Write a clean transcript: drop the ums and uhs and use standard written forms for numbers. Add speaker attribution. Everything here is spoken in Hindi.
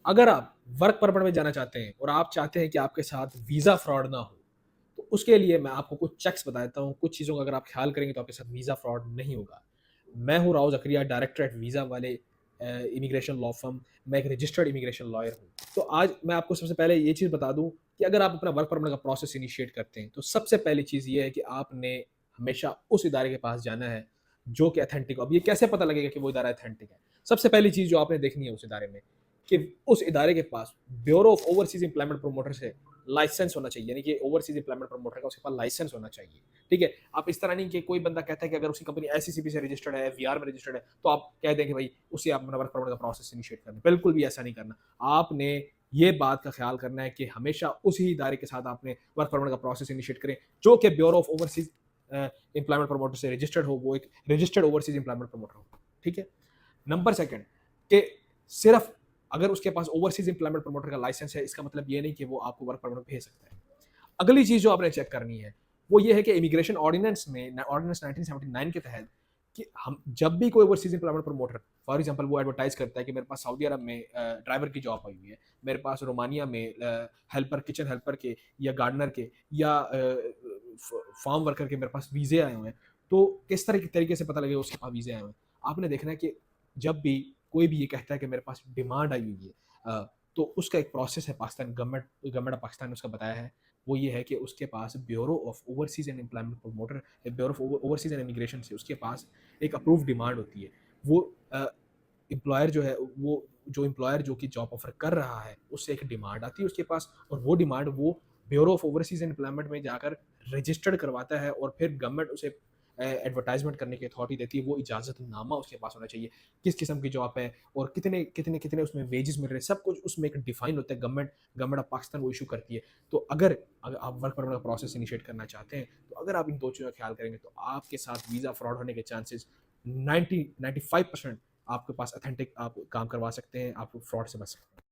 Speaker 1: अगर आप वर्क परमिट में जाना चाहते हैं और आप चाहते हैं कि आपके साथ वीज़ा फ्रॉड ना हो, तो उसके लिए मैं आपको कुछ चेक्स बता देता हूँ, कुछ चीज़ों का अगर आप ख़्याल करेंगे तो आपके साथ वीज़ा फ्रॉड नहीं होगा। मैं हूँ Rao Zakaria, director at visa वाले इमिग्रेशन लॉ फ़र्म। मैं एक रजिस्टर्ड इमिग्रेशन लॉयर हूँ। तो आज मैं आपको सबसे पहले ये चीज़ बता दूँ कि अगर आप अपना वर्क परमिट का प्रोसेस इनिशिएट करते हैं, तो सबसे पहली चीज़ ये है कि आपने हमेशा उस इदारे के पास जाना है, जो कि ऑथेंटिक हो। अब ये कैसे पता लगेगा कि वो इदारा ऑथेंटिक है? सबसे पहली चीज़ जो आपने देखनी है उस इदारे में, कि उस इदारे के पास bureau of overseas employment promoter से लाइसेंस होना चाहिए, यानी कि ओवरसीज़ एम्प्लॉयमेंट प्रमोटर का उसके पास लाइसेंस होना चाहिए, ठीक है? आप इस तरह नहीं कि कोई बंदा कहता है कि अगर उसकी कंपनी एससीसीपी से रजिस्टर्ड है, वीआर में रजिस्टर्ड है, तो आप कह दें कि भाई उसे आप अपना वर्क परमिट का प्रोसेस इनिशिएट करना। बिल्कुल भी ऐसा नहीं करना। आपने ये बात का ख्याल करना है कि हमेशा उसी इदारे के साथ आपने वर्क परमिट का प्रोसेस इनिशिएट करें, जो कि bureau of overseas employment promoter से रजिस्टर्ड हो, वो एक रजिस्टर्ड ओवरसीज़ एम्प्लॉयमेंट प्रमोटर हो, ठीक है? नंबर सेकंड, कि सिर्फ अगर उसके पास ओवरसीज एम्प्लॉयमेंट प्रमोटर का लाइसेंस है, इसका मतलब ये नहीं कि वो आपको वर्क परमिट भेज सकता है। अगली चीज जो आपने चेक करनी है वो ये है कि इमिग्रेशन ऑर्डिनेंस में ऑर्डिनेंस 1979 के तहत कि हम जब भी कोई overseas employment promoter, for example, वो एडवर्टाइज करता है कि मेरे पास सऊदी अरब में ड्राइवर की जॉब आई हुई है, मेरे पास रोमानिया में हेल्पर, किचन हेल्पर के या गार्डनर के या फार्म वर्कर के मेरे पास वीजे आए हुए हैं, तो किस तरह के तरीके से पता लगेगा उसके पास वीजे आए हुए हैं? आपने देखना है कि जब भी कोई भी ये कहता है कि मेरे पास डिमांड आई हुई है, तो उसका एक प्रोसेस है, Pakistan government government of Pakistan ने उसका बताया है। वो ये है कि उसके पास bureau of overseas and employment promoter, bureau of overseas and immigration से उसके पास एक अप्रूव डिमांड होती है। वो एम्प्लॉयर जो है, वो जो एम्प्लॉयर जो कि जॉब ऑफर कर रहा है, उससे एक डिमांड आती है उसके पास, और वो डिमांड वो bureau of overseas and employment में जाकर रजिस्टर्ड करवाता है, और फिर गवर्नमेंट उसे एडवर्टाइजमेंट करने की अथॉरिटी देती है। वो इजाज़तनामा उसके पास होना चाहिए, किस किस्म की जॉब है और कितने कितने कितने उसमें वेजेस मिल रहे हैं, सब कुछ उसमें एक डिफाइन होता है। गवर्नमेंट गवर्नमेंट ऑफ पाकिस्तान वो इशू करती है। तो अगर अगर आप वर्क परमिट का प्रोसेस इनिशिएट करना चाहते हैं, तो अगर आप इन दो चीज़ों का ख्याल करेंगे, तो आपके साथ वीज़ा फ्रॉड होने के चांसेस 90 95% आपके पास ऑथेंटिक आप काम करवा सकते हैं, आप फ्रॉड से बच सकते हैं।